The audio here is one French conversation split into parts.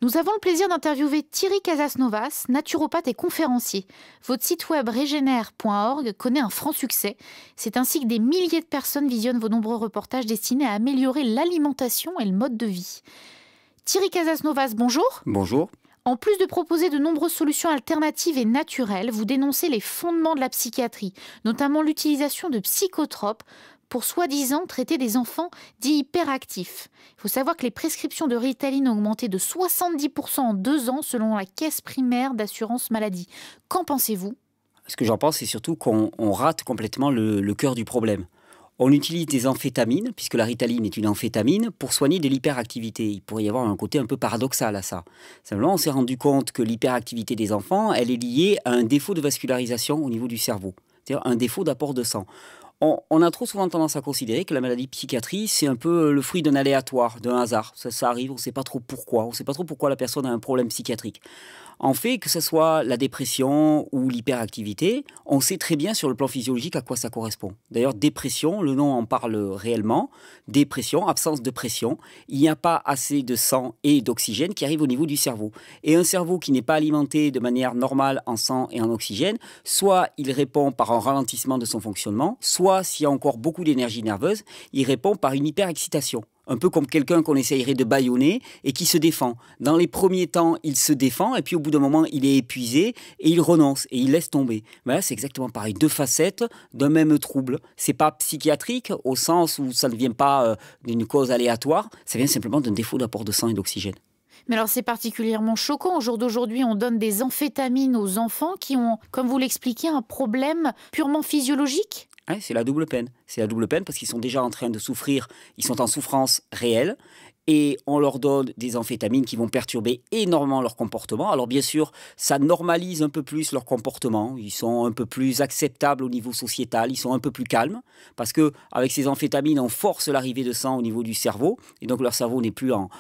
Nous avons le plaisir d'interviewer Thierry Casasnovas, naturopathe et conférencier. Votre site web regenere.org connaît un franc succès. C'est ainsi que des milliers de personnes visionnent vos nombreux reportages destinés à améliorer l'alimentation et le mode de vie. Thierry Casasnovas, bonjour. Bonjour. En plus de proposer de nombreuses solutions alternatives et naturelles, vous dénoncez les fondements de la psychiatrie, notamment l'utilisation de psychotropes pour soi-disant traiter des enfants dits hyperactifs. Il faut savoir que les prescriptions de Ritaline ont augmenté de 70% en 2 ans selon la caisse primaire d'assurance maladie. Qu'en pensez-vous ? Ce que j'en pense, c'est surtout qu'on rate complètement le cœur du problème. On utilise des amphétamines, puisque la Ritaline est une amphétamine, pour soigner de l'hyperactivité. Il pourrait y avoir un côté un peu paradoxal à ça. Simplement, on s'est rendu compte que l'hyperactivité des enfants, elle est liée à un défaut de vascularisation au niveau du cerveau, c'est-à-dire un défaut d'apport de sang. On a trop souvent tendance à considérer que la maladie psychiatrie, c'est un peu le fruit d'un aléatoire, d'un hasard. Ça arrive, on ne sait pas trop pourquoi. On ne sait pas trop pourquoi la personne a un problème psychiatrique. En fait, que ce soit la dépression ou l'hyperactivité, on sait très bien sur le plan physiologique à quoi ça correspond. D'ailleurs, dépression, le nom en parle réellement. Dépression, absence de pression. Il n'y a pas assez de sang et d'oxygène qui arrive au niveau du cerveau. Et un cerveau qui n'est pas alimenté de manière normale en sang et en oxygène, soit il répond par un ralentissement de son fonctionnement, soit s'il y a encore beaucoup d'énergie nerveuse, il répond par une hyperexcitation. Un peu comme quelqu'un qu'on essayerait de bâillonner et qui se défend. Dans les premiers temps, il se défend et puis au bout d'un moment, il est épuisé et il renonce et il laisse tomber. Mais là, c'est exactement pareil. 2 facettes d'un même trouble. C'est pas psychiatrique au sens où ça ne vient pas d'une cause aléatoire. Ça vient simplement d'un défaut d'apport de sang et d'oxygène. Mais alors c'est particulièrement choquant. Au jour d'aujourd'hui, on donne des amphétamines aux enfants qui ont, comme vous l'expliquez, un problème purement physiologique. Ouais, c'est la double peine. C'est la double peine parce qu'ils sont déjà en train de souffrir, ils sont en souffrance réelle et on leur donne des amphétamines qui vont perturber énormément leur comportement. Alors bien sûr, ça normalise un peu plus leur comportement, ils sont un peu plus acceptables au niveau sociétal, ils sont un peu plus calmes parce qu'avec ces amphétamines, on force l'arrivée de sang au niveau du cerveau et donc leur cerveau n'est plus en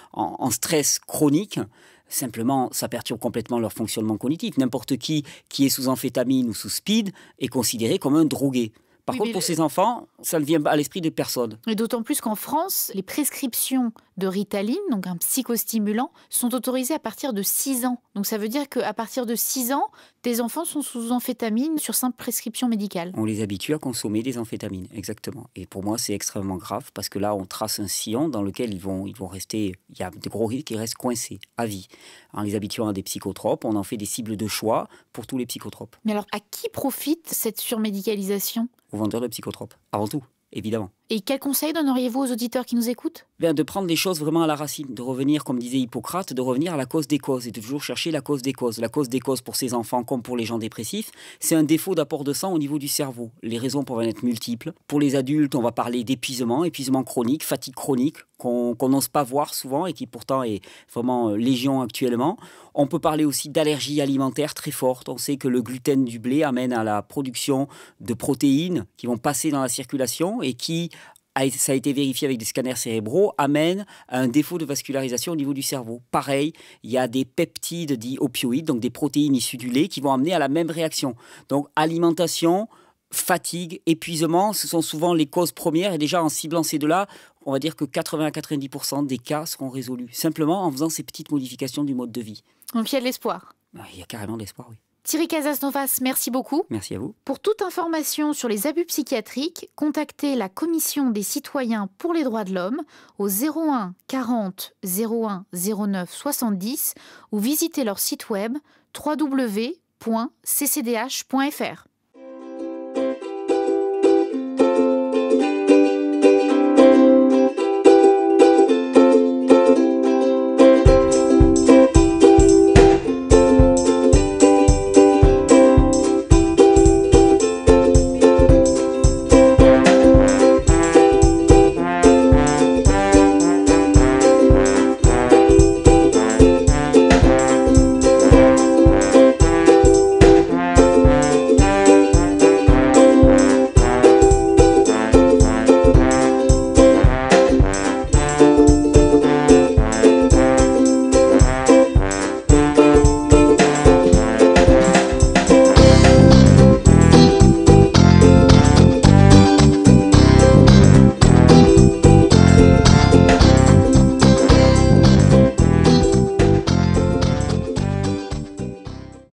stress chronique. Simplement, ça perturbe complètement leur fonctionnement cognitif. N'importe qui est sous amphétamine ou sous speed est considéré comme un drogué. Par contre, pour ces enfants, ça ne vient à l'esprit de personne. Et d'autant plus qu'en France, les prescriptions de Ritaline, donc un psychostimulant, sont autorisées à partir de 6 ans. Donc ça veut dire qu'à partir de 6 ans, des enfants sont sous amphétamine sur simple prescription médicale. On les habitue à consommer des amphétamines, exactement. Et pour moi, c'est extrêmement grave parce que là, on trace un sillon dans lequel ils vont rester. Il y a de gros risques qui restent coincés à vie. En les habituant à des psychotropes, on en fait des cibles de choix pour tous les psychotropes. Mais alors, à qui profite cette surmédicalisation ? Aux vendeurs de psychotropes, avant tout, évidemment. Et quels conseils donneriez-vous aux auditeurs qui nous écoutent ? De prendre les choses vraiment à la racine, de revenir, comme disait Hippocrate, de revenir à la cause des causes et de toujours chercher la cause des causes. La cause des causes pour ces enfants comme pour les gens dépressifs, c'est un défaut d'apport de sang au niveau du cerveau. Les raisons peuvent être multiples. Pour les adultes, on va parler d'épuisement, épuisement chronique, fatigue chronique, qu'on n'ose pas voir souvent et qui pourtant est vraiment légion actuellement. On peut parler aussi d'allergies alimentaires très fortes. On sait que le gluten du blé amène à la production de protéines qui vont passer dans la circulation et qui, ça a été vérifié avec des scanners cérébraux, amène à un défaut de vascularisation au niveau du cerveau. Pareil, il y a des peptides dits opioïdes, donc des protéines issues du lait qui vont amener à la même réaction. Donc alimentation, fatigue, épuisement, ce sont souvent les causes premières et déjà en ciblant ces deux-là, on va dire que 80 à 90% des cas seront résolus, simplement en faisant ces petites modifications du mode de vie. Donc il y a de l'espoir. Il y a carrément de l'espoir, oui. Thierry Casasnovas, merci beaucoup. Merci à vous. Pour toute information sur les abus psychiatriques, contactez la Commission des citoyens pour les droits de l'homme au 01 40 01 09 70 ou visitez leur site web www.ccdh.fr.